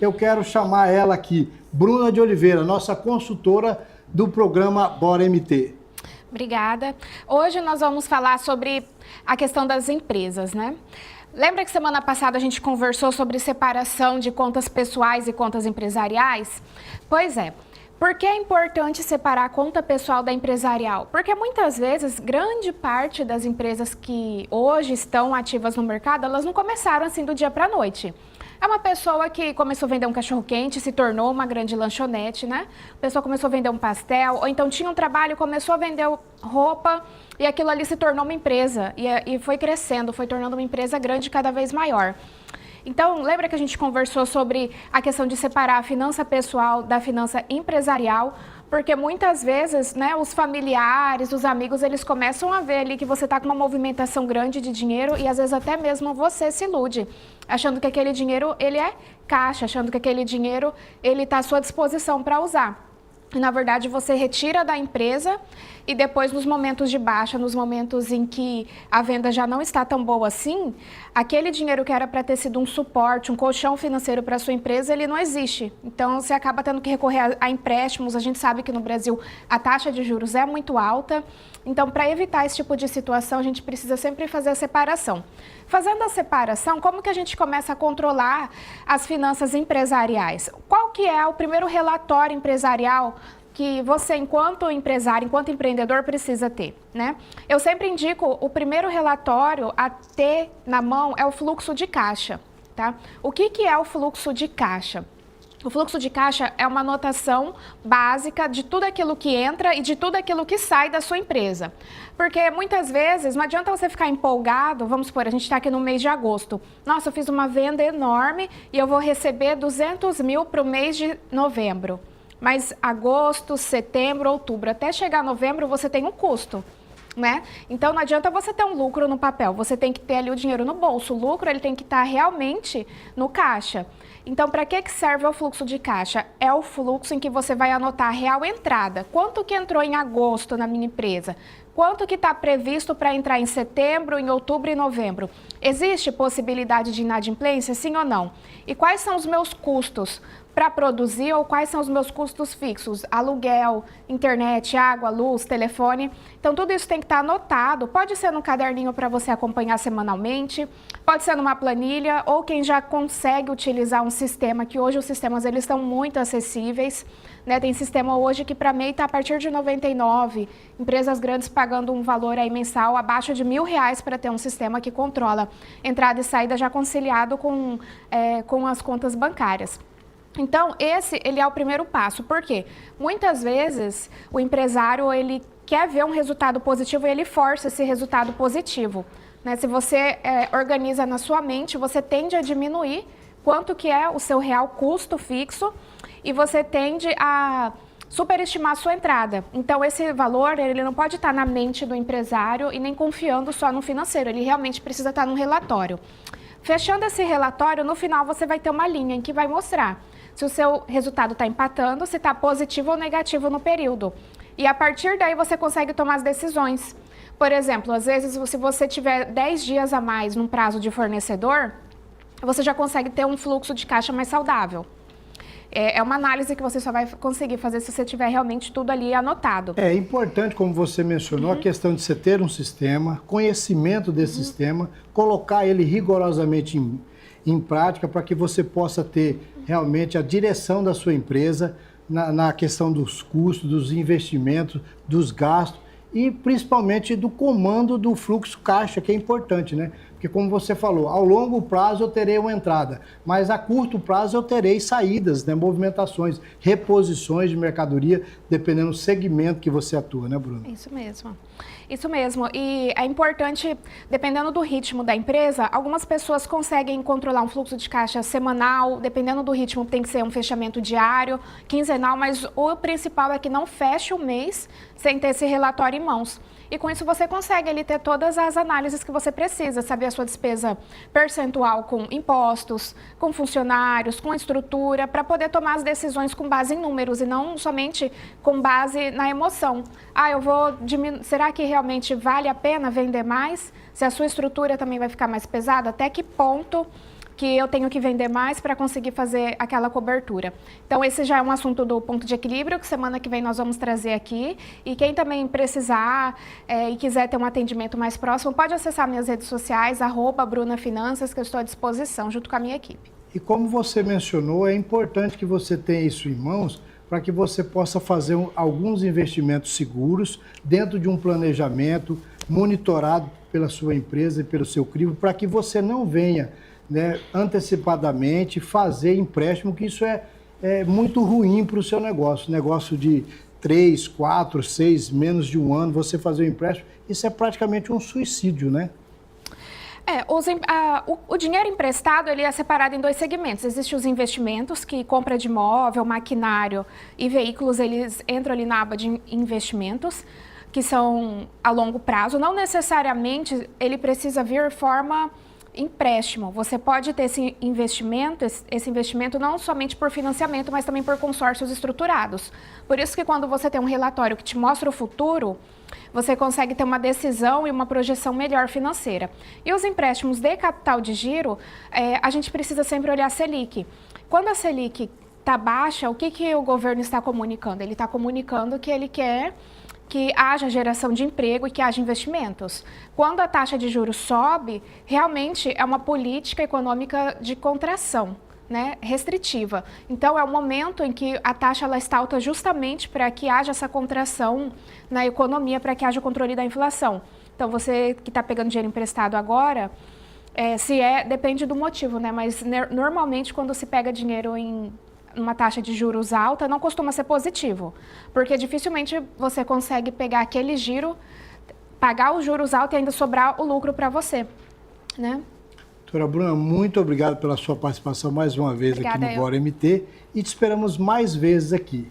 Eu quero chamar ela aqui, Bruna de Oliveira, nossa consultora do programa Bora MT. Obrigada. Hoje nós vamos falar sobre a questão das empresas, né? Lembra que semana passada a gente conversou sobre separação de contas pessoais e contas empresariais? Pois é. Por que é importante separar a conta pessoal da empresarial? Porque muitas vezes, grande parte das empresas que hoje estão ativas no mercado, elas não começaram assim do dia para a noite. É uma pessoa que começou a vender um cachorro-quente, se tornou uma grande lanchonete, né? A pessoa começou a vender um pastel, ou então tinha um trabalho, começou a vender roupa e aquilo ali se tornou uma empresa e foi crescendo, foi tornando uma empresa grande cada vez maior. Então, lembra que a gente conversou sobre a questão de separar a finança pessoal da finança empresarial? Porque muitas vezes, né, os familiares, os amigos, eles começam a ver ali que você está com uma movimentação grande de dinheiro e às vezes até mesmo você se ilude, achando que aquele dinheiro, ele é caixa, achando que aquele dinheiro, ele está à sua disposição para usar. E, na verdade, você retira da empresa e depois, nos momentos de baixa, nos momentos em que a venda já não está tão boa assim, aquele dinheiro que era para ter sido um suporte, um colchão financeiro para a sua empresa, ele não existe. Então, você acaba tendo que recorrer a empréstimos. A gente sabe que no Brasil a taxa de juros é muito alta. Então, para evitar esse tipo de situação, a gente precisa sempre fazer a separação. Fazendo a separação, como que a gente começa a controlar as finanças empresariais? Qual que é o primeiro relatório empresarial que você, enquanto empresário, enquanto empreendedor, precisa ter, né? Eu sempre indico o primeiro relatório a ter na mão é o fluxo de caixa, tá? O que é o fluxo de caixa? O fluxo de caixa é uma anotação básica de tudo aquilo que entra e de tudo aquilo que sai da sua empresa. Porque muitas vezes não adianta você ficar empolgado, vamos supor, a gente está aqui no mês de agosto. Nossa, eu fiz uma venda enorme e eu vou receber 200 mil para o mês de novembro. Mas agosto, setembro, outubro, até chegar novembro você tem um custo, né? Então não adianta você ter um lucro no papel, você tem que ter ali o dinheiro no bolso. O lucro ele tem que estar realmente no caixa. Então, para que serve o fluxo de caixa? É o fluxo em que você vai anotar a real entrada. Quanto que entrou em agosto na minha empresa? Quanto que está previsto para entrar em setembro, em outubro e novembro? Existe possibilidade de inadimplência, sim ou não? E quais são os meus custos para produzir ou quais são os meus custos fixos? Aluguel, internet, água, luz, telefone. Então, tudo isso tem que estar anotado. Pode ser no caderninho para você acompanhar semanalmente, pode ser numa planilha ou quem já consegue utilizar um sistema, que hoje os sistemas eles estão muito acessíveis, né? Tem sistema hoje que para MEI está a partir de 99, empresas grandes pagando um valor aí mensal abaixo de R$ 1.000 para ter um sistema que controla entrada e saída já conciliado com as contas bancárias. Então, ele é o primeiro passo. Por quê? Muitas vezes o empresário ele quer ver um resultado positivo e ele força esse resultado positivo, né? Se você organiza na sua mente, você tende a diminuir quanto que é o seu real custo fixo e você tende a superestimar a sua entrada. Então, esse valor ele não pode estar na mente do empresário e nem confiando só no financeiro, ele realmente precisa estar no relatório. Fechando esse relatório, no final você vai ter uma linha em que vai mostrar se o seu resultado está empatando, se está positivo ou negativo no período. E a partir daí você consegue tomar as decisões. Por exemplo, às vezes se você tiver 10 dias a mais num prazo de fornecedor, você já consegue ter um fluxo de caixa mais saudável. É uma análise que você só vai conseguir fazer se você tiver realmente tudo ali anotado. É importante, como você mencionou, a questão de você ter um sistema, conhecimento desse sistema, colocar ele rigorosamente em prática para que você possa ter realmente a direção da sua empresa na questão dos custos, dos investimentos, dos gastos e principalmente do comando do fluxo caixa, que é importante, né? Porque como você falou, ao longo prazo eu terei uma entrada, mas a curto prazo eu terei saídas, né? Movimentações, reposições de mercadoria, dependendo do segmento que você atua, né, Bruno? Isso mesmo. Isso mesmo. E é importante, dependendo do ritmo da empresa, algumas pessoas conseguem controlar um fluxo de caixa semanal, dependendo do ritmo tem que ser um fechamento diário, quinzenal, mas o principal é que não feche o mês sem ter esse relatório em mãos. E com isso você consegue ali ter todas as análises que você precisa, saber a sua despesa percentual com impostos, com funcionários, com estrutura, para poder tomar as decisões com base em números e não somente com base na emoção. Ah, eu vou diminuir, será que realmente vale a pena vender mais? Se a sua estrutura também vai ficar mais pesada, até que ponto que eu tenho que vender mais para conseguir fazer aquela cobertura. Então, esse já é um assunto do ponto de equilíbrio, que semana que vem nós vamos trazer aqui. E quem também precisar e quiser ter um atendimento mais próximo, pode acessar minhas redes sociais, @brunafinanças, que eu estou à disposição, junto com a minha equipe. E como você mencionou, é importante que você tenha isso em mãos para que você possa fazer alguns investimentos seguros dentro de um planejamento monitorado pela sua empresa e pelo seu crivo, para que você não venha, né, antecipadamente fazer empréstimo, que isso é muito ruim para o seu negócio. Negócio de 3, 4, 6, menos de um ano, você fazer um empréstimo, isso é praticamente um suicídio, né? O dinheiro emprestado ele é separado em 2 segmentos. Existem os investimentos, que compra de imóvel, maquinário e veículos, eles entram ali na aba de investimentos, que são a longo prazo. Não necessariamente ele precisa vir forma empréstimo. Você pode ter esse investimento não somente por financiamento, mas também por consórcios estruturados. Por isso que quando você tem um relatório que te mostra o futuro, você consegue ter uma decisão e uma projeção melhor financeira. E os empréstimos de capital de giro, a gente precisa sempre olhar a Selic. Quando a Selic está baixa, o que o governo está comunicando? Ele está comunicando que ele quer que haja geração de emprego e que haja investimentos. Quando a taxa de juros sobe, realmente é uma política econômica de contração, né, restritiva. Então, é o momento em que a taxa ela está alta justamente para que haja essa contração na economia, para que haja o controle da inflação. Então, você que está pegando dinheiro emprestado agora, depende do motivo, né? Mas normalmente quando se pega dinheiro em uma taxa de juros alta, não costuma ser positivo, porque dificilmente você consegue pegar aquele giro, pagar os juros altos e ainda sobrar o lucro para você, né? Doutora Bruna, muito obrigado pela sua participação mais uma vez. Obrigada aqui no Bora MT e te esperamos mais vezes aqui.